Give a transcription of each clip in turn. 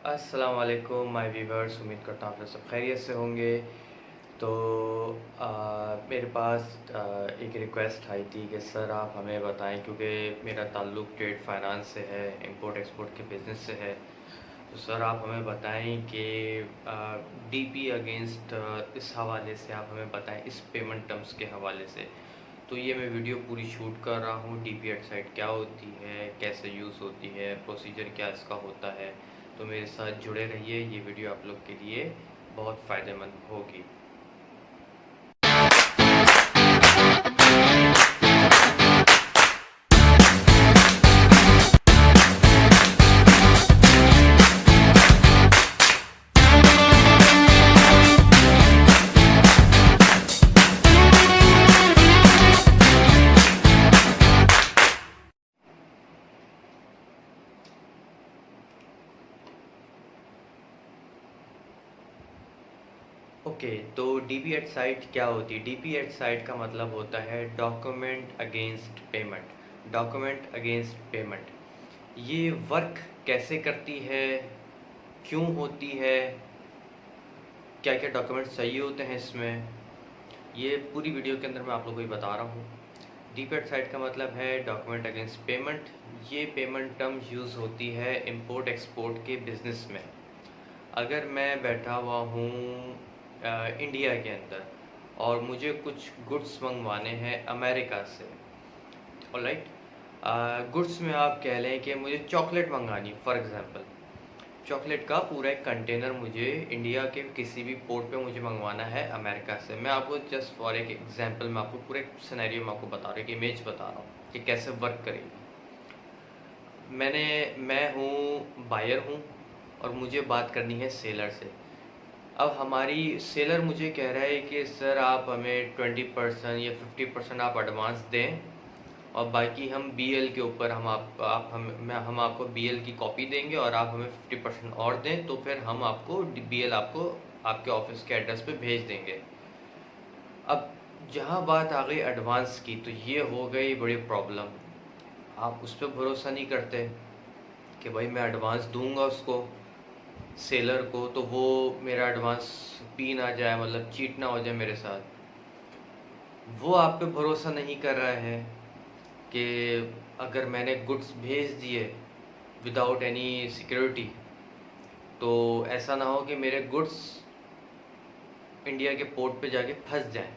अस्सलाम वालेकुम my viewers, उम्मीद करता हूँ आप लोग सब खैरियत से होंगे। तो मेरे पास एक रिक्वेस्ट आई थी कि सर आप हमें बताएं, क्योंकि मेरा ताल्लुक़ ट्रेड फाइनेंस से है, इंपोर्ट एक्सपोर्ट के बिज़नेस से है। तो सर आप हमें बताएं कि डीपी अगेंस्ट इस हवाले से आप हमें बताएं, इस पेमेंट टर्म्स के हवाले से। तो ये मैं वीडियो पूरी शूट कर रहा हूँ। डीपी वेबसाइट क्या होती है, कैसे यूज़ होती है, प्रोसीजर क्या इसका होता है। तो मेरे साथ जुड़े रहिए, ये वीडियो आप लोग के लिए बहुत फ़ायदेमंद होगी। ओके, तो डीपी एट साइट क्या होती है? डीपी एट साइट का मतलब होता है document against payment. Document against payment ये वर्क कैसे करती है, क्यों होती है, क्या क्या डॉक्यूमेंट चाहिए होते हैं इसमें, ये पूरी वीडियो के अंदर मैं आप लोगों को ही बता रहा हूँ। डीपी एट साइट का मतलब है डॉक्यूमेंट अगेंस्ट पेमेंट। ये पेमेंट टर्म यूज़ होती है इंपोर्ट एक्सपोर्ट के बिज़नेस में। अगर मैं बैठा हुआ हूँ इंडिया के अंदर और मुझे कुछ गुड्स मंगवाने हैं अमेरिका से, ऑलराइट। गुड्स में आप कह लें कि मुझे चॉकलेट मंगानी, फॉर एग्जांपल चॉकलेट का पूरा एक कंटेनर मुझे इंडिया के किसी भी पोर्ट पे मुझे मंगवाना है अमेरिका से। मैं आपको जस्ट फॉर एक एग्जांपल में आपको पूरे सिनेरियो में आपको बता रहा हूँ, एक इमेज बता रहा हूँ कि कैसे वर्क करेगी। मैं हूँ बायर हूँ और मुझे बात करनी है सेलर से। अब हमारी सेलर मुझे कह रहा है कि सर आप हमें 20% या 50% आप एडवांस दें और बाकी हम बीएल के ऊपर हम आपको बीएल की कॉपी देंगे और आप हमें 50% और दें, तो फिर हम आपको बीएल आपको आपके ऑफिस के एड्रेस पे भेज देंगे। अब जहाँ बात आ गई एडवांस की, तो ये हो गई बड़ी प्रॉब्लम। आप उस पर भरोसा नहीं करते कि भाई मैं एडवांस दूंगा उसको सेलर को, तो वो मेरा एडवांस पी ना जाए, मतलब चीट ना हो जाए मेरे साथ। वो आप पे भरोसा नहीं कर रहा है कि अगर मैंने गुड्स भेज दिए विदाउट एनी सिक्योरिटी, तो ऐसा ना हो कि मेरे गुड्स इंडिया के पोर्ट पे जाके फंस जाएं।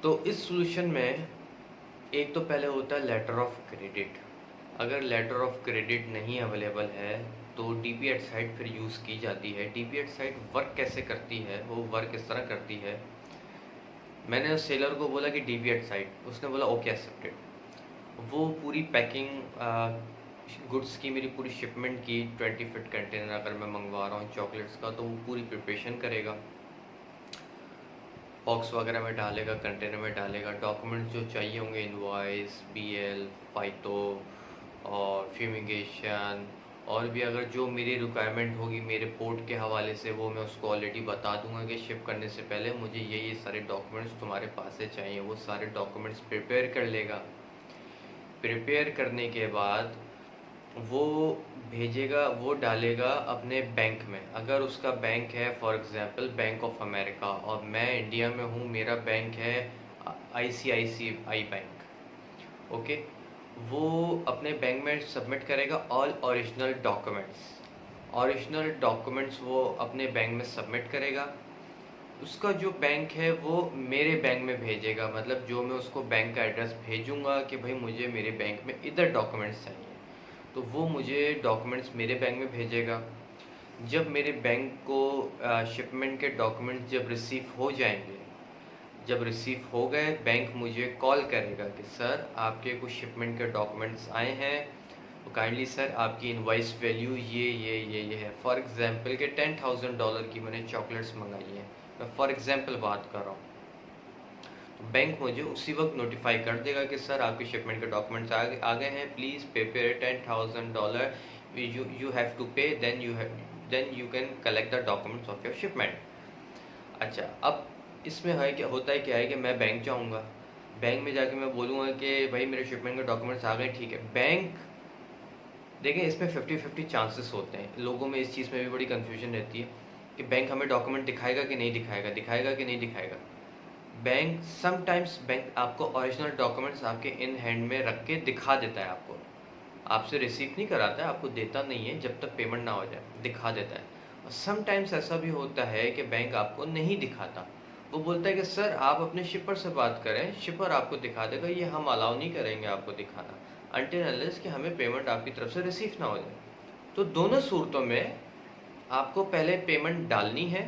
तो इस सॉल्यूशन में एक तो पहले होता है लेटर ऑफ क्रेडिट। अगर लेटर ऑफ क्रेडिट नहीं अवेलेबल है तो डीपी एट साइट फिर यूज़ की जाती है। डीपी एट साइट वर्क कैसे करती है, वो वर्क इस तरह करती है। मैंने उस सेलर को बोला कि डीपी एट साइट, उसने बोला ओके एक्सेप्टेड। वो पूरी पैकिंग गुड्स की, मेरी पूरी शिपमेंट की 20 फीट कंटेनर अगर मैं मंगवा रहा हूँ चॉकलेट्स का, तो वो पूरी प्रिपरेशन करेगा, बॉक्स वगैरह में डालेगा, कंटेनर में डालेगा। डॉक्यूमेंट्स जो चाहिए होंगे, इनवॉइस, बीएल, फाइटो और फ्यूमिगेशन, और भी अगर जो मेरी रिक्वायरमेंट होगी मेरे पोर्ट के हवाले से, वो मैं उसको ऑलरेडी बता दूंगा कि शिप करने से पहले मुझे ये सारे डॉक्यूमेंट्स तुम्हारे पास से चाहिए। वो सारे डॉक्यूमेंट्स प्रिपेयर कर लेगा। प्रिपेयर करने के बाद वो भेजेगा, वो डालेगा अपने बैंक में। अगर उसका बैंक है for example bank of America और मैं इंडिया में हूँ, मेरा बैंक है आईसीआईसीआई बैंक, ओके। वो अपने बैंक में सबमिट करेगा all original documents. Original documents वो अपने बैंक में सबमिट करेगा। उसका जो बैंक है वो मेरे बैंक में भेजेगा, मतलब जो मैं उसको बैंक का एड्रेस भेजूंगा कि भाई मुझे मेरे बैंक में इधर डॉक्यूमेंट्स चाहिए, तो वो मुझे डॉक्यूमेंट्स मेरे बैंक में भेजेगा। जब मेरे बैंक को शिपमेंट के डॉक्यूमेंट्स जब रिसीव हो जाएंगे, जब रिसीव हो गए, बैंक मुझे कॉल करेगा कि सर आपके कुछ शिपमेंट के डॉक्यूमेंट्स आए हैं, तो काइंडली सर आपकी इनवॉइस वैल्यू ये है। फॉर एग्जांपल के $10,000 की मैंने चॉकलेट्स मंगाई हैं, मैं फॉर एग्जांपल बात कर रहा हूँ। तो बैंक मुझे उसी वक्त नोटिफाई कर देगा कि सर आपके शिपमेंट के डॉक्यूमेंट्स आ गए हैं, please prepare $10,000, you have to pay, then you can collect the documents of your shipment. अच्छा, अब इसमें है क्या होता है, क्या है कि मैं बैंक जाऊंगा, बैंक में जाके मैं बोलूँगा कि भाई मेरे शिपमेंट के डॉक्यूमेंट्स आ गए, ठीक है। बैंक देखिए इसमें 50-50 चांसेस होते हैं। लोगों में इस चीज़ में भी बड़ी कन्फ्यूजन रहती है कि बैंक हमें डॉक्यूमेंट दिखाएगा कि नहीं दिखाएगा, दिखाएगा कि नहीं दिखाएगा। बैंक समटाइम्स बैंक आपको ओरिजिनल डॉक्यूमेंट्स आपके इन हैंड में रख के दिखा देता है आपको। आपसे रिसीव नहीं कराता है, आपको देता नहीं है जब तक पेमेंट ना हो जाए, दिखा देता है। और समटाइम्स ऐसा भी होता है कि बैंक आपको नहीं दिखाता, वो बोलता है कि सर आप अपने शिपर से बात करें, शिपर आपको दिखा देगा, ये हम अलाउ नहीं करेंगे आपको दिखाना अनटिल अनलेस कि हमें पेमेंट आपकी तरफ से रिसीव ना हो जाए। तो दोनों सूरतों में आपको पहले पेमेंट डालनी है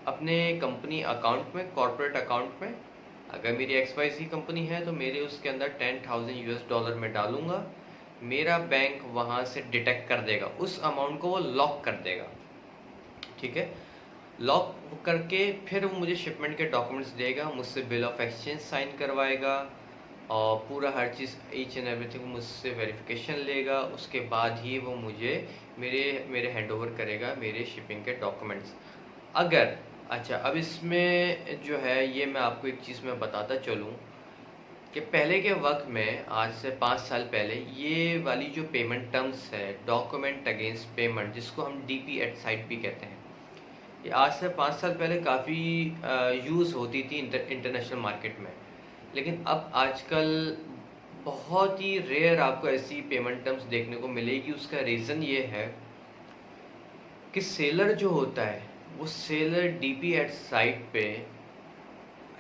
अपने कंपनी अकाउंट में, कॉर्पोरेट अकाउंट में। अगर मेरी XYZ कंपनी है तो मेरे उसके अंदर $10,000 में डालूंगा, मेरा बैंक वहाँ से डिटेक्ट कर देगा, उस अमाउंट को वो लॉक कर देगा, ठीक है। लॉक करके फिर वो मुझे शिपमेंट के डॉक्यूमेंट्स देगा, मुझसे बिल ऑफ एक्सचेंज साइन करवाएगा और पूरा हर चीज़ ईच एंड एवरीथिंग मुझसे वेरिफिकेशन लेगा। उसके बाद ही वो मुझे मेरे हैंडओवर करेगा मेरे शिपिंग के डॉक्यूमेंट्स। अगर अच्छा, अब इसमें जो है ये मैं आपको एक चीज़ मैं बताता चलूँ कि पहले के वक्त में, आज से 5 साल पहले, ये वाली जो पेमेंट टर्म्स है, डॉक्यूमेंट अगेंस्ट पेमेंट, जिसको हम DP एट साइट भी कहते हैं, ये आज से 5 साल पहले काफ़ी यूज़ होती थी इंटरनेशनल मार्केट में। लेकिन अब आजकल बहुत ही रेयर आपको ऐसी पेमेंट टर्म्स देखने को मिलेगी। उसका रीज़न ये है कि सेलर जो होता है वो सेलर DP एट साइट पे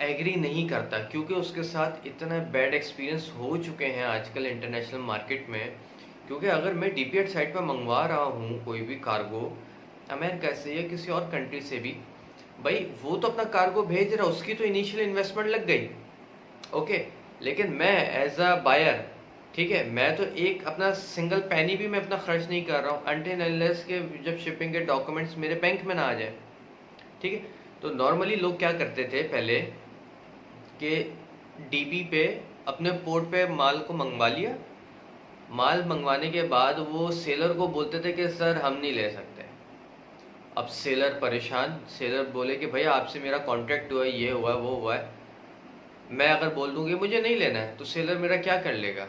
एग्री नहीं करता, क्योंकि उसके साथ इतना बैड एक्सपीरियंस हो चुके हैं आजकल इंटरनेशनल मार्केट में। क्योंकि अगर मैं DP एट साइट पर मंगवा रहा हूँ कोई भी कार्गो अमेरिका से या किसी और कंट्री से भी, भाई वो तो अपना कार्गो भेज रहा है, उसकी तो इनिशियल इन्वेस्टमेंट लग गई, ओके। लेकिन मैं एज अ बायर, ठीक है, मैं तो एक अपना सिंगल पैनी भी मैं अपना खर्च नहीं कर रहा हूँ अनटिल अनलेस के जब शिपिंग के डॉक्यूमेंट्स मेरे बैंक में ना आ जाए, ठीक है। तो नॉर्मली लोग क्या करते थे पहले कि DP पे अपने पोर्ट पे माल को मंगवा लिया, माल मंगवाने के बाद वो सेलर को बोलते थे कि सर हम नहीं ले सकते। अब सेलर परेशान, सेलर बोले कि भैया आपसे मेरा कॉन्ट्रैक्ट हुआ है, ये हुआ है, वो हुआ है, मैं अगर बोल दूंगी मुझे नहीं लेना है तो सेलर मेरा क्या कर लेगा।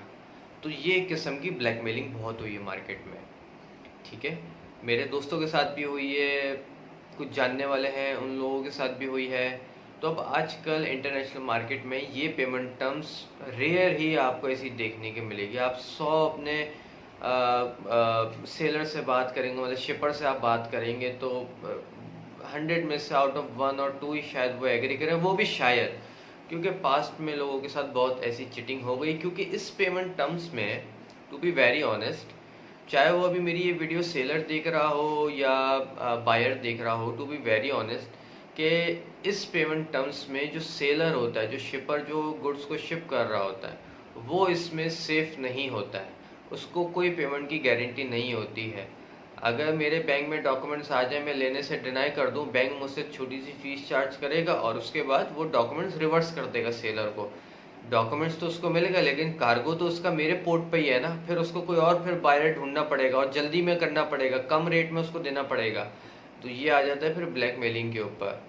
तो ये एक किस्म की ब्लैकमेलिंग बहुत हुई है मार्केट में, ठीक है। मेरे दोस्तों के साथ भी हुई है, कुछ जानने वाले हैं उन लोगों के साथ भी हुई है। तो अब आजकल इंटरनेशनल मार्केट में ये पेमेंट टर्म्स रेयर ही आपको ऐसी देखने की मिलेगी। आप 100 अपने सेलर से बात करेंगे, मतलब शिपर से आप बात करेंगे, तो 100 में से आउट ऑफ 1 और 2 ही शायद वो एग्री करें, वो भी शायद, क्योंकि पास्ट में लोगों के साथ बहुत ऐसी चिटिंग हो गई। क्योंकि इस पेमेंट टर्म्स में, टू बी वेरी ऑनेस्ट, चाहे वो अभी मेरी ये वीडियो सेलर देख रहा हो या बायर देख रहा हो, टू बी वेरी ऑनेस्ट, कि इस पेमेंट टर्म्स में जो सेलर होता है, जो शिपर जो गुड्स को शिप कर रहा होता है, वो इसमें सेफ नहीं होता है, उसको कोई पेमेंट की गारंटी नहीं होती है। अगर मेरे बैंक में डॉक्यूमेंट्स आ जाए, मैं लेने से डिनाई कर दूं, बैंक मुझसे छोटी सी फीस चार्ज करेगा और उसके बाद वो डॉक्यूमेंट्स रिवर्स कर देगा सेलर को। डॉक्यूमेंट्स तो उसको मिलेगा लेकिन कार्गो तो उसका मेरे पोर्ट पे ही है ना, फिर उसको कोई और फिर बायर ढूंढना पड़ेगा और जल्दी में करना पड़ेगा, कम रेट में उसको देना पड़ेगा। तो ये आ जाता है फिर ब्लैकमेलिंग के ऊपर।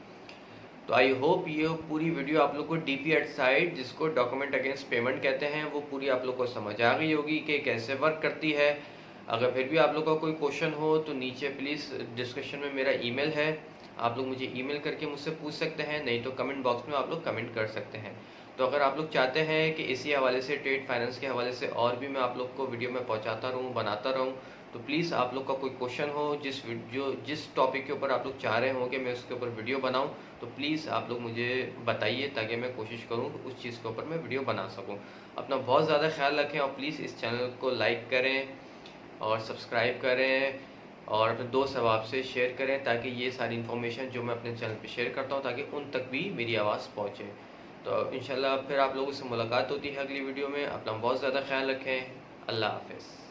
तो आई होप ये पूरी वीडियो आप लोग को DP एट साइट, जिसको डॉक्यूमेंट अगेंस्ट पेमेंट कहते हैं, वो पूरी आप लोग को समझ आ गई होगी कि कैसे वर्क करती है। अगर फिर भी आप लोग का कोई क्वेश्चन हो तो नीचे प्लीज़ डिस्क्रिप्शन में मेरा ईमेल है, आप लोग मुझे ईमेल करके मुझसे पूछ सकते हैं, नहीं तो कमेंट बॉक्स में आप लोग कमेंट कर सकते हैं। तो अगर आप लोग चाहते हैं कि इसी हवाले से, ट्रेड फाइनेंस के हवाले से और भी मैं आप लोग को वीडियो में पहुंचाता रहूं, बनाता रहूं, तो प्लीज़ आप लोग का कोई क्वेश्चन हो, जिस टॉपिक के ऊपर आप लोग चाह रहे हो कि मैं उसके ऊपर वीडियो बनाऊं, तो प्लीज़ आप लोग मुझे बताइए ताकि मैं कोशिश करूं उस चीज़ के ऊपर मैं वीडियो बना सकूं। अपना बहुत ज़्यादा ख्याल रखें और प्लीज़ इस चैनल को लाइक करें और सब्सक्राइब करें और अपने दोस्त अहबाब से शेयर करें, ताकि ये सारी इन्फॉर्मेशन जो मैं अपने चैनल पे शेयर करता हूँ ताकि उन तक भी मेरी आवाज़ पहुँचे। तो इंशाल्लाह फिर आप लोगों से मुलाकात होती है अगली वीडियो में। अपना बहुत ज़्यादा ख्याल रखें। अल्लाह हाफ़िज़।